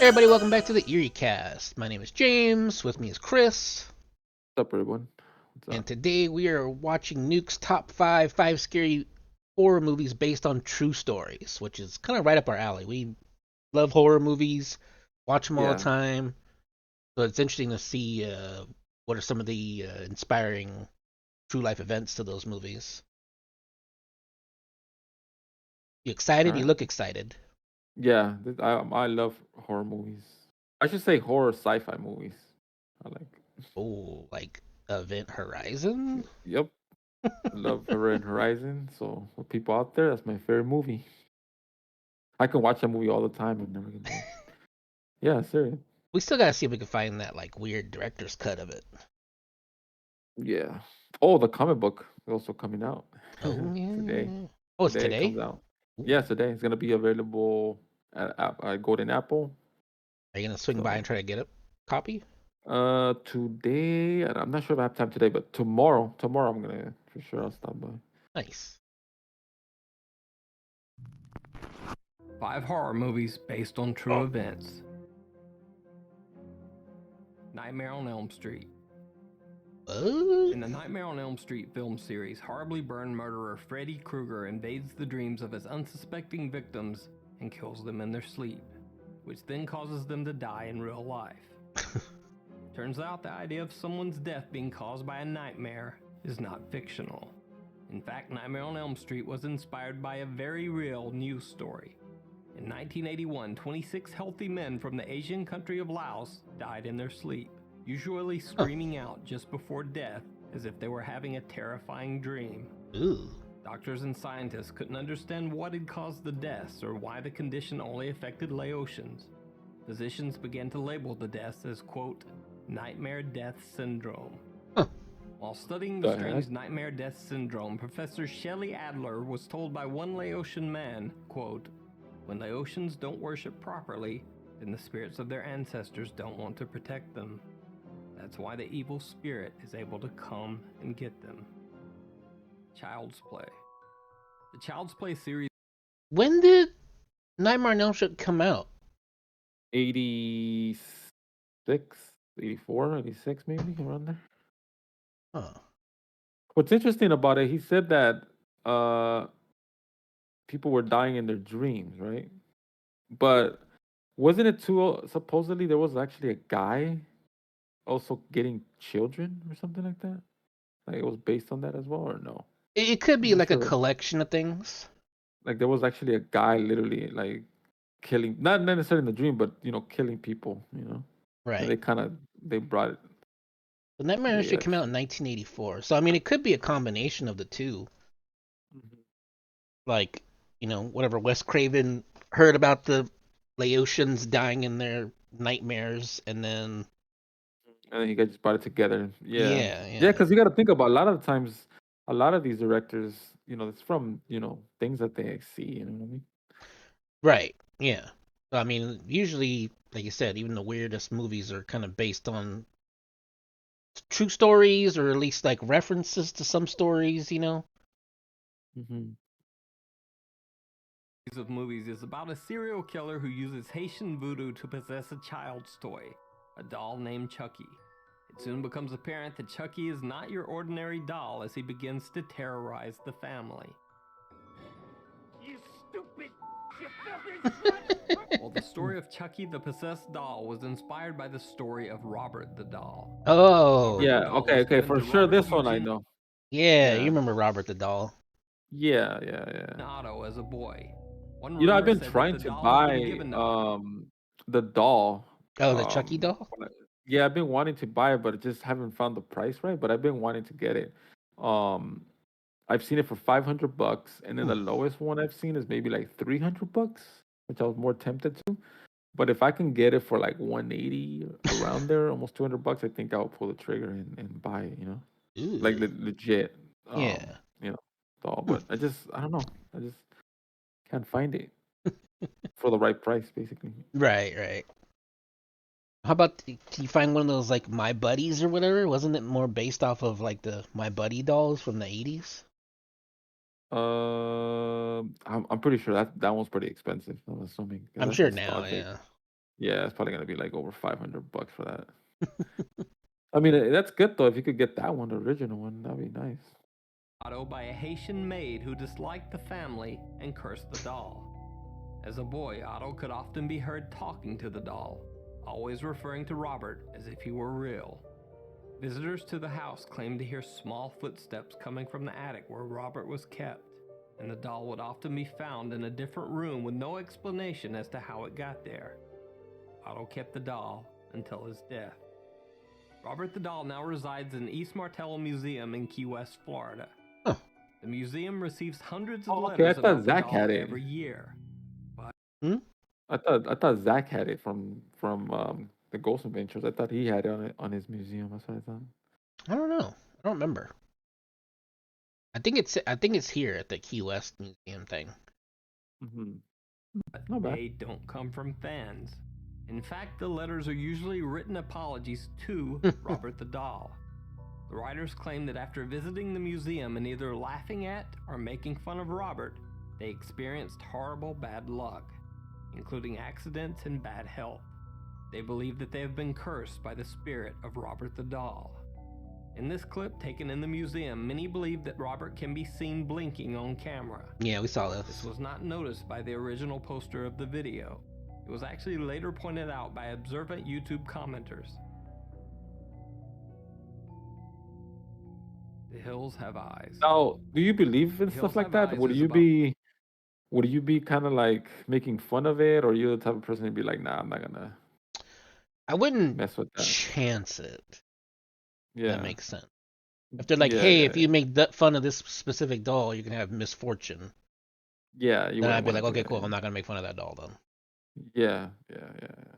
Hey everybody, welcome back to the Eerie Cast. My name is James. With me is Chris, What's up, everyone? What's and up? today we are watching Nuke's top five scary horror movies based on true stories, which is kind of right up our alley. We love horror movies, watch them all the Yeah. time. So it's interesting to see what are some of the inspiring true life events to those movies. You excited? All You right. look excited. Yeah. I love horror movies. I should say horror sci-fi movies. I like. Oh, like Event Horizon? Yep. I love Horizon. So for people out there, that's my favorite movie. I can watch that movie all the time and never get bored. Yeah, serious. We still gotta see if we can find that like weird director's cut of it. Yeah. Oh, the comic book is also coming out Oh today. yeah. Oh, it's Today it today? comes out. Ooh. Yeah, today it's gonna be available at Golden Apple. Are you gonna swing by and So try to get a copy? today, and I'm not sure if I have time today, but tomorrow I'm gonna for sure I'll stop by. Nice. 5 horror movies based on true events. Nightmare on Elm Street. What? In the Nightmare on Elm Street film series, horribly burned murderer Freddy Krueger invades the dreams of his unsuspecting victims and kills them in their sleep, which then causes them to die in real life. Turns out the idea of someone's death being caused by a nightmare is not fictional. In fact, Nightmare on Elm Street was inspired by a very real news story. In 1981, 26 healthy men from the Asian country of Laos died in their sleep, usually Huh. screaming out just before death as if they were having a terrifying dream. Ooh. Doctors and scientists couldn't understand what had caused the deaths or why the condition only affected Laotians. Physicians began to label the deaths as, quote, nightmare death syndrome. Huh. While studying the The heck? strange nightmare death syndrome, Professor Shelley Adler was told by one Laotian man, quote, when Laotians don't worship properly, then the spirits of their ancestors don't want to protect them. That's why the evil spirit is able to come and get them. Child's Play. The Child's Play series. When did Nightmare on Elm Street come out? 86, 84, 86, maybe around there. Huh. What's interesting about it, he said that uh people were dying in their dreams, right? But wasn't it too supposedly there was actually a guy also getting children or something like that? Like it was based on that as well, or no? It could I'm be not like a sure. collection of things. Like there was actually a guy literally like killing, not necessarily in the dream, but killing people. And Right. they kind of they brought it. The Nightmare on Elm They Street came out in actually. 1984, so I mean it could be a combination of the two. Mhm. Like, whatever Wes Craven heard about the Laotians dying in their nightmares, and then And then you guys just brought it together. Yeah, yeah, yeah. yeah, Because you got to think about a lot of the times, a lot of these directors, it's from things that they see. You know what I mean? right, yeah. So, I mean, usually, like you said, even the weirdest movies are kind of based on true stories, or at least like references to some stories. Hmm. Of movies is about a serial killer who uses Haitian voodoo to possess a child's toy, a doll named Chucky. It soon becomes apparent that Chucky is not your ordinary doll as he begins to terrorize the family. You stupid, you filthy son! Well, the story of Chucky the possessed doll was inspired by the story of Robert the doll. Robert Oh, the Yeah. doll Okay. was Okay. given For to sure, Robert this one I Eugene know. yeah, you Yeah. remember Robert the Doll? Yeah. Yeah. Yeah. Otto as a boy. One I've rumor been said that trying the to doll had been buy given to Otto. the doll. Oh, the Chucky doll? When yeah, I've been wanting to buy it, but I just haven't found the price right. But I've been wanting to get it. Um, I've seen it for $500, and then the Ooh. lowest one I've seen is maybe like $300, which I was more tempted to. But if I can get it for like 180 around there, almost $200, I think I'll pull the trigger and buy it. Like Ooh. legit. Yeah. You know, doll. Hmm. But I don't know. I just can't find it for the right price, basically. Right, right. How about can you find one of those like My Buddies or whatever? Wasn't it more based off of like the My Buddy dolls from the 80s? I'm pretty sure that one's pretty expensive. I'm assuming 'cause I'm that's sure now, nostalgic. yeah. Yeah, it's probably gonna be like over $500 for that. I mean, that's good though. If you could get that one, the original one, that'd be nice. By a Haitian maid who disliked the family and cursed the doll. As a boy, Otto could often be heard talking to the doll, always referring to Robert as if he were real. Visitors to the house claimed to hear small footsteps coming from the attic where Robert was kept, and the doll would often be found in a different room with no explanation as to how it got there. Otto kept the doll until his death. Robert the doll now resides in East Martello Museum in Key West, Florida. Huh. The museum receives hundreds of Okay, I letters thought about the Zach doll had it. every year. Hmm? I thought Zach had it from the Ghost Adventures. I thought he had it on his museum. That's what I thought. I don't know. I don't remember. I think it's here at the Key West Museum thing. Mm-hmm. But Not bad. they don't come from fans. In fact, the letters are usually written apologies to Robert the doll. The writers claim that after visiting the museum and either laughing at or making fun of Robert, they experienced horrible bad luck, including accidents and bad health. They believe that they have been cursed by the spirit of Robert the doll. In this clip taken in the museum, many believe that Robert can be seen blinking on camera. Yeah, we saw This this. was not noticed by the original poster of the video. It was actually later pointed out by observant YouTube commenters. The hills have eyes. Now, do you believe in The stuff Hills like Have that? Eyes Would is you about be kind of like making fun of it, or are you the type of person to be like, nah, I'm not gonna I wouldn't mess with that? chance it. If that Yeah, makes sense. If they're like, yeah, hey, if yeah, you make fun of this specific doll, you can have misfortune. yeah. You Then wouldn't I'd be want like, to do okay, that. cool. I'm not gonna make fun of that doll then. Yeah, yeah, yeah,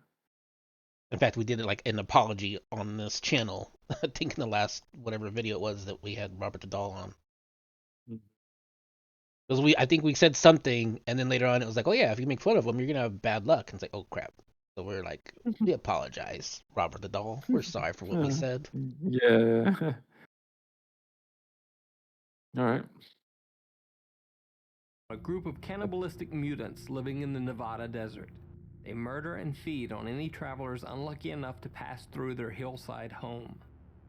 In fact, we did it like an apology on this channel. I think in the last whatever video it was that we had Robert the doll on. yeah. Because I think we said something, and then later on it was like, oh yeah, if you make fun of him, you're gonna have bad luck. And it's like, oh crap. So we're like, we apologize, Robert the doll. We're sorry for what we said. Yeah. All right. a group of cannibalistic mutants living in the Nevada desert. They murder and feed on any travelers unlucky enough to pass through their hillside home.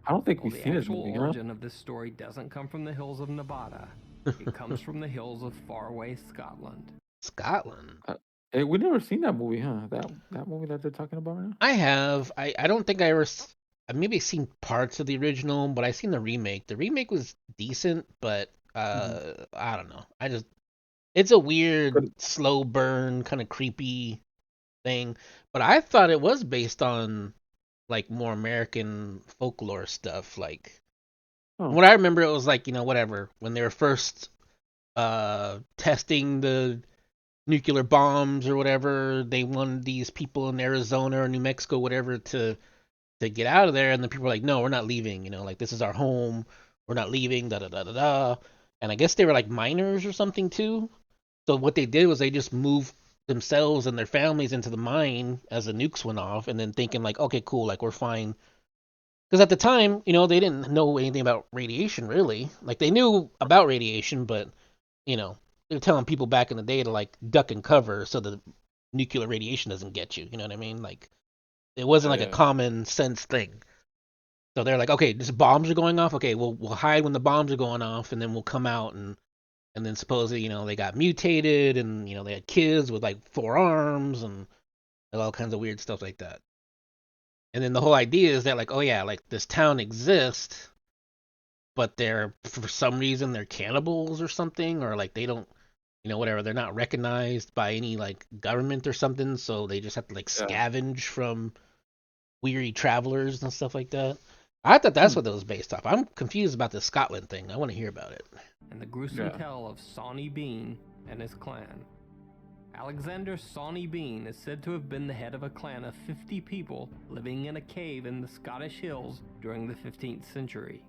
I don't think While we've the seen this actual movie, huh? origin of this story doesn't come from the hills of Nevada, it comes from the hills of faraway Scotland. Scotland. Hey, we never seen that movie, huh? That movie that they're talking about right now. I have. I don't think I ever. I maybe seen parts of the original, but I seen the remake. The remake was decent, but I don't know. It's a weird, Could- slow burn, kind of creepy thing. But I thought it was based on like more American folklore stuff. Like Oh, what I remember, it was like whatever when they were first testing the nuclear bombs or whatever. They wanted these people in Arizona or New Mexico, whatever, to get out of there, and the people were like, no, we're not leaving. Like this is our home. We're not leaving. Da da da da da. And I guess they were like miners or something too. So what they did was they just moved themselves and their families into the mine as the nukes went off, and then thinking like, okay, cool, like we're fine. Because at the time, they didn't know anything about radiation really. Like they knew about radiation, but they were telling people back in the day to like duck and cover so the nuclear radiation doesn't get you. You know what I mean? Like it wasn't like a yeah. common sense thing. So they're like, okay, these bombs are going off. Okay, we'll hide when the bombs are going off, and then we'll come out and then supposedly they got mutated, and they had kids with like 4 arms and all kinds of weird stuff like that. And then the whole idea is that like, oh yeah, like this town exists, but they're for some reason they're cannibals or something, or like they don't, whatever, they're not recognized by any like government or something, so they just have to like Yeah. scavenge from weary travelers and stuff like that. I thought that's Hmm. what it was based off. I'm confused about the Scotland thing. I want to hear about it. And the gruesome Yeah. tale of Sawney Bean and his clan. Alexander Sawney Bean is said to have been the head of a clan of 50 people living in a cave in the Scottish hills during the 15th century.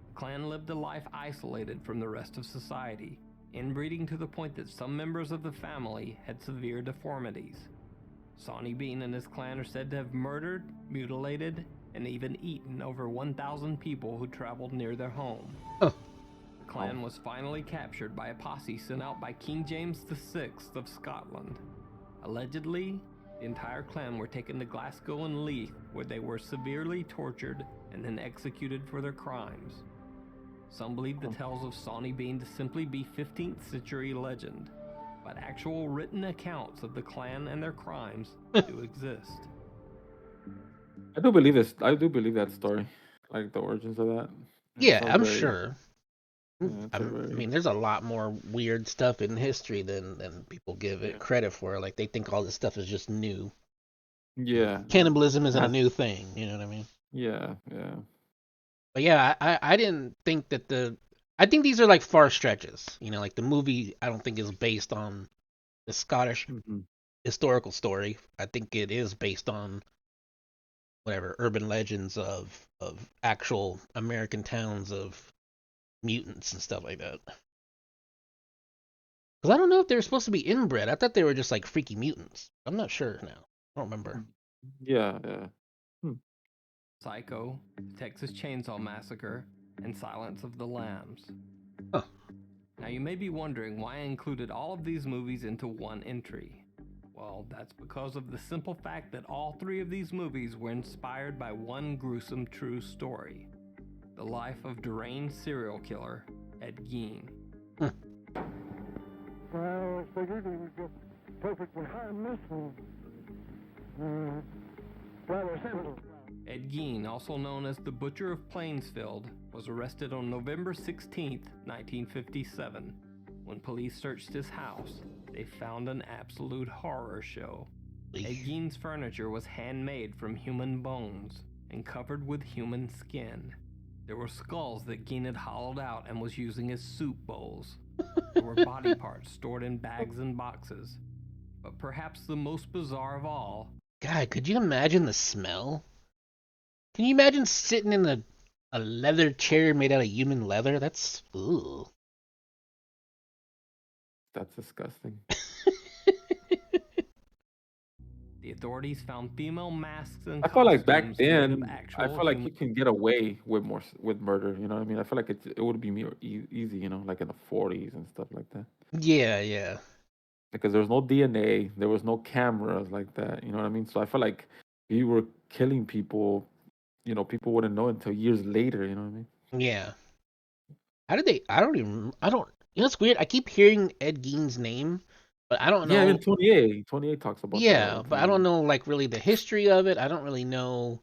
The clan lived a life isolated from the rest of society, inbreeding to the point that some members of the family had severe deformities. Sawney Bean and his clan are said to have murdered, mutilated, and even eaten over 1,000 people who traveled near their home. Huh. The clan was finally captured by a posse sent out by King James VI of Scotland. Allegedly, The entire clan were taken to Glasgow and Leith, where they were severely tortured and then executed for their crimes. Some believe the tales of Sawney Bean to simply be 15th century legend, but actual written accounts of the clan and their crimes do exist. I do believe this. I do believe that story, like the origins of that. It Yeah, sounds I'm very. sure. Yeah, it's a I very. mean, there's a lot more weird stuff in history than people give it Yeah. credit for. Like they think all this stuff is just new. Yeah. Cannibalism isn't a That's, new thing. You know what I mean? yeah. Yeah. But yeah, I didn't think that I think these are like far stretches. Like the movie, I don't think is based on the Scottish Hmm. historical story. I think it is based on whatever urban legends of actual American towns of mutants and stuff like that. Because I don't know if they were supposed to be inbred. I thought they were just like freaky mutants. I'm not sure now. I don't remember. Yeah. Yeah. Hmm. Psycho, the Texas Chainsaw Massacre, and Silence of the Lambs. Huh. Now you may be wondering why I included all of these movies into one entry. Well, that's because of the simple fact that all three of these movies were inspired by one gruesome true story. The life of deranged serial killer, Ed Gein. Well, I figured he was just perfectly harmless and rather simple. Ed Gein, also known as the Butcher of Plainsfield, was arrested on November 16, 1957. When police searched his house, they found an absolute horror show. Ed Gein's furniture was handmade from human bones and covered with human skin. There were skulls that Gein had hollowed out and was using as soup bowls. There were body parts stored in bags and boxes. But perhaps the most bizarre of all... God, could you imagine the smell? Can you imagine sitting in a leather chair made out of human leather? That's ooh. That's disgusting. The authorities found female masks and I felt like back costumes made of then, I actual felt like human... you can get away with more with murder. You know what I mean? I feel like it would be more easy. Like in the 40s and stuff like that. Yeah. Because there was no DNA, there was no cameras like that. You know what I mean? So I feel like if you were killing people, people wouldn't know until years later. You know what I mean? Yeah. How did they? I don't even. I don't. It's weird. I keep hearing Ed Gein's name, but I don't Yeah, even know. 28 talks about that all Yeah, the but I don't time. know like really the history of it. I don't really know.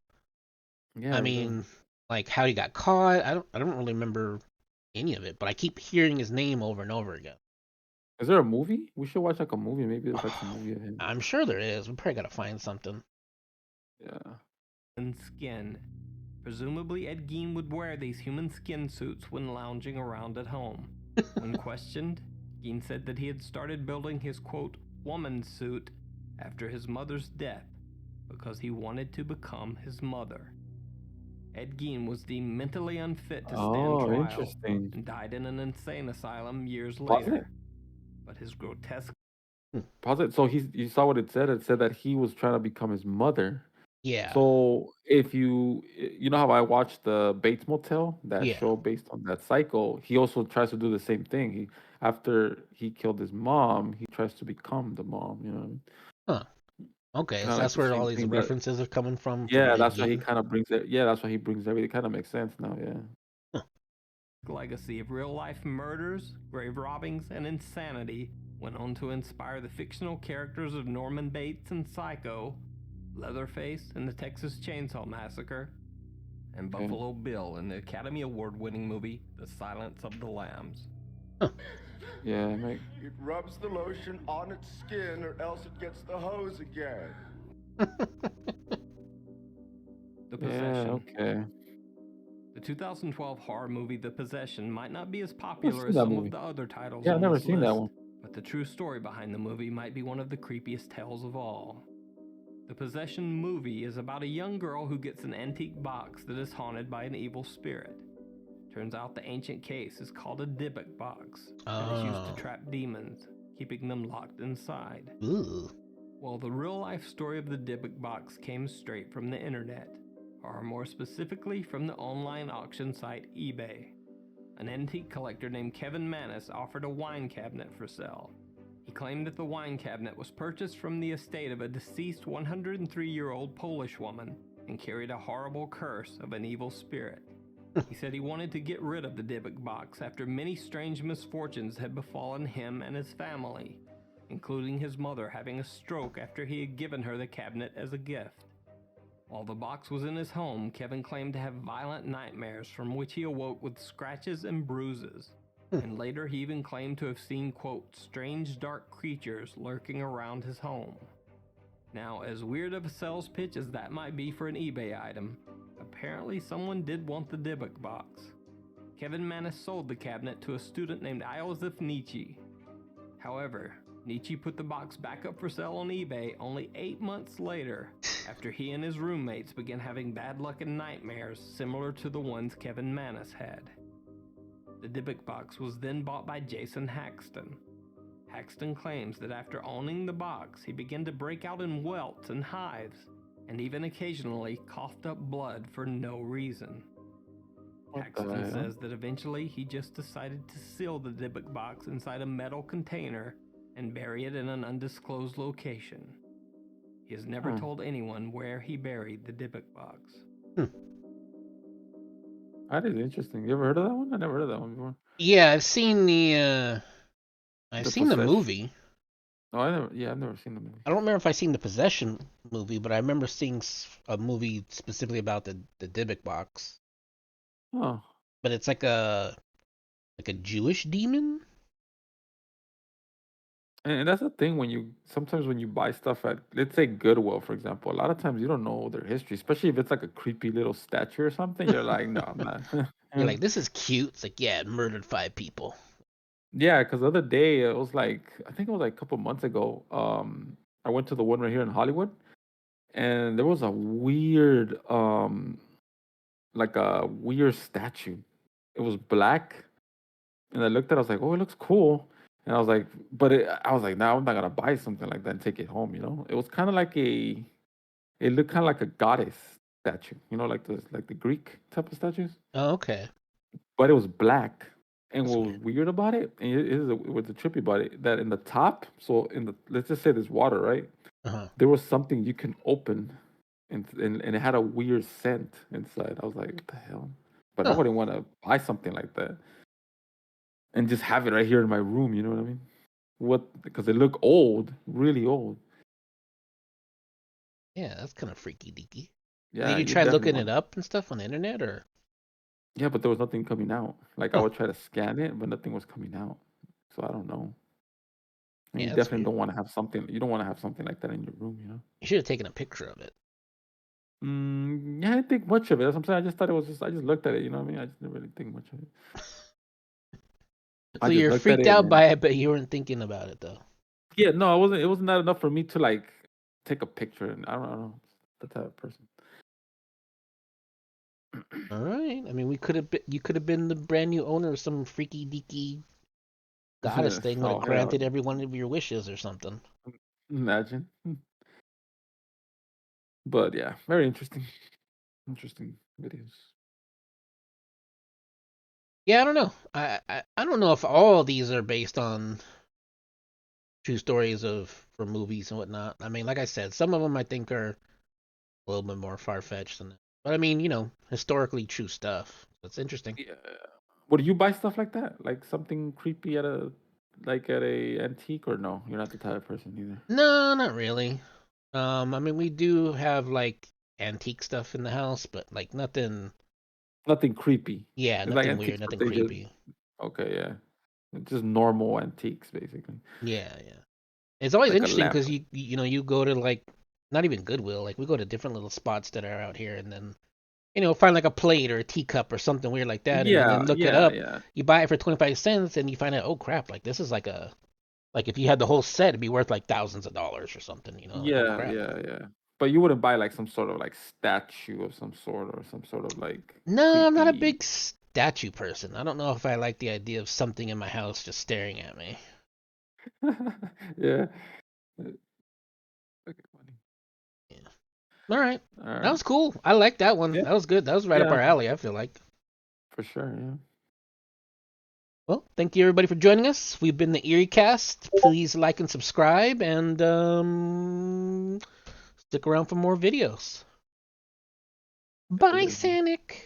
Yeah, I mean, like how he got caught. I don't really remember any of it. But I keep hearing his name over and over again. is there a movie? We should watch like a movie. Maybe there's like some movie of him. I'm sure there is. We probably gotta find something. Yeah. and skin. Presumably, Ed Gein would wear these human skin suits when lounging around at home. When questioned, Gein said that he had started building his quote, woman suit after his mother's death because he wanted to become his mother. Ed Gein was deemed mentally unfit to stand Oh, trial interesting. and died in an insane asylum years Was it? later. But his grotesque... Pause it. So you saw what it said? It said that he was trying to become his mother. Yeah. So if you know how I watched the Bates Motel, that Yeah. show based on that cycle, he also tries to do the same thing. After he killed his mom, he tries to become the mom, Huh. Okay, kind so of like that's the where same all these thing. But references are coming from yeah, Ed that's why he Gein. kind of brings it. Yeah, that's why he brings everything. It kind of makes sense now. Yeah. Huh. legacy of real-life murders, grave robbings, and insanity went on to inspire the fictional characters of Norman Bates in Psycho, Leatherface in the Texas Chainsaw Massacre, and Okay. Buffalo Bill in the Academy Award-winning movie The Silence of the Lambs. Yeah, it It rubs the lotion on its skin or else it gets the hose again. The yeah. Possession. Okay. The 2012 horror movie The Possession might not be as I've popular seen as that some movie. of the other titles Yeah, I've on never this seen that list, one. but the true story behind the movie might be one of the creepiest tales of all. The Possession movie is about a young girl who gets an antique box that is haunted by an evil spirit. Turns out the ancient case is called a Dybbuk box and is used to Oh. trap demons, keeping them locked inside. Ooh. Well, the real-life story of the Dybbuk box came straight from the internet, or more specifically from the online auction site eBay. An antique collector named Kevin Manis offered a wine cabinet for sale. He claimed that the wine cabinet was purchased from the estate of a deceased 103-year-old Polish woman and carried a horrible curse of an evil spirit. He said he wanted to get rid of the Dybbuk box after many strange misfortunes had befallen him and his family, including his mother having a stroke after he had given her the cabinet as a gift. While the box was in his home, Kevin claimed to have violent nightmares from which he awoke with scratches and bruises. And later he even claimed to have seen, quote, strange dark creatures lurking around his home. Now, as weird of a sales pitch as that might be for an eBay item, apparently someone did want the Dybbuk box. Kevin Mannis sold the cabinet to a student named Iosif Nietzsche. However, Nietzsche put the box back up for sale on eBay only 8 months later, after he and his roommates began having bad luck and nightmares similar to the ones Kevin Mannis had. The Dybbuk box was then bought by Jason Haxton. Haxton claims that after owning the box, he began to break out in welts and hives, and even occasionally coughed up blood for no reason. Haxton says that eventually he just decided to seal the Dybbuk box inside a metal container and bury it in an undisclosed location. He has never told anyone where he buried the Dybbuk box. That is interesting. You ever heard of that one? I never heard of that one before. Yeah, I've seen the movie. Oh, I've never seen the movie. I don't remember if I seen the Possession movie, but I remember seeing a movie specifically about the Dybbuk box. Oh. But it's like a Jewish demon. And that's the thing sometimes when you buy stuff at, let's say, Goodwill, for example, a lot of times you don't know their history, especially if it's like a creepy little statue or something. You're like, no, I'm not. You're like, this is cute. It's like, yeah, it murdered 5 people. Yeah, because the other day, I think it was like a couple months ago, I went to the one right here in Hollywood, and there was a weird, like a weird statue. It was black, and I looked at it, I was like, oh, it looks cool. And I was like, no, I'm not gonna buy something like that and take it home, you know? It was kind of like it looked kind of like a goddess statue, you know, like the Greek type of statues. Oh, okay. But it was black. And what was weird about it, and what's trippy about it, that in the top, so let's just say there's water, right? Uh-huh. There was something you can open, and it had a weird scent inside. I was like, what the hell? But I wouldn't want to buy something like that and just have it right here in my room. You know what I mean? Because it looked old, really old. Yeah, that's kind of freaky deaky. Yeah. Did you try looking it up and stuff on the internet, or? Yeah, but there was nothing coming out. Like I would try to scan it, but nothing was coming out. So I don't know. And you definitely don't want to have something. You don't want to have something like that in your room, you know. You should have taken a picture of it. Yeah, I didn't think much of it. That's what I'm saying. I just thought it was I just looked at it. You know what I mean? I just didn't really think much of it. So you're freaked out by it, but you weren't thinking about it though. Yeah, no, it wasn't. It wasn't that enough for me to like take a picture. And I don't know the type of person. All right. I mean, you could have been the brand new owner of some freaky deaky goddess thing would have granted every one of your wishes or something. Imagine. But yeah, very interesting videos. Yeah, I don't know. I don't know if all of these are based on true stories for movies and whatnot. I mean, like I said, some of them I think are a little bit more far-fetched than that. But I mean, historically true stuff. That's interesting. Yeah. Would you buy stuff like that? Like something creepy at a antique, or no? You're not the type of person either. No, not really. I mean, we do have like antique stuff in the house, but like nothing creepy. Yeah, nothing weird, nothing creepy. Okay, yeah. Just normal antiques, basically. Yeah. It's always interesting because you go to like not even Goodwill, like we go to different little spots that are out here, and then find like a plate or a teacup or something weird like that, and then look it up. Yeah. You buy it for 25 cents, and you find out, oh crap, like this is like if you had the whole set, it'd be worth like thousands of dollars or something, Yeah. But you wouldn't buy like some sort of like statue of some sort or some sort of like. No, creepy... I'm not a big statue person. I don't know if I like the idea of something in my house just staring at me. Yeah. Yeah. All right. That was cool. I like that one. Yeah. That was good. That was right up our alley, I feel like. For sure, yeah. Well, thank you everybody for joining us. We've been the Eerie Cast. Please like and subscribe, and stick around for more videos. Bye, Absolutely. Sanic.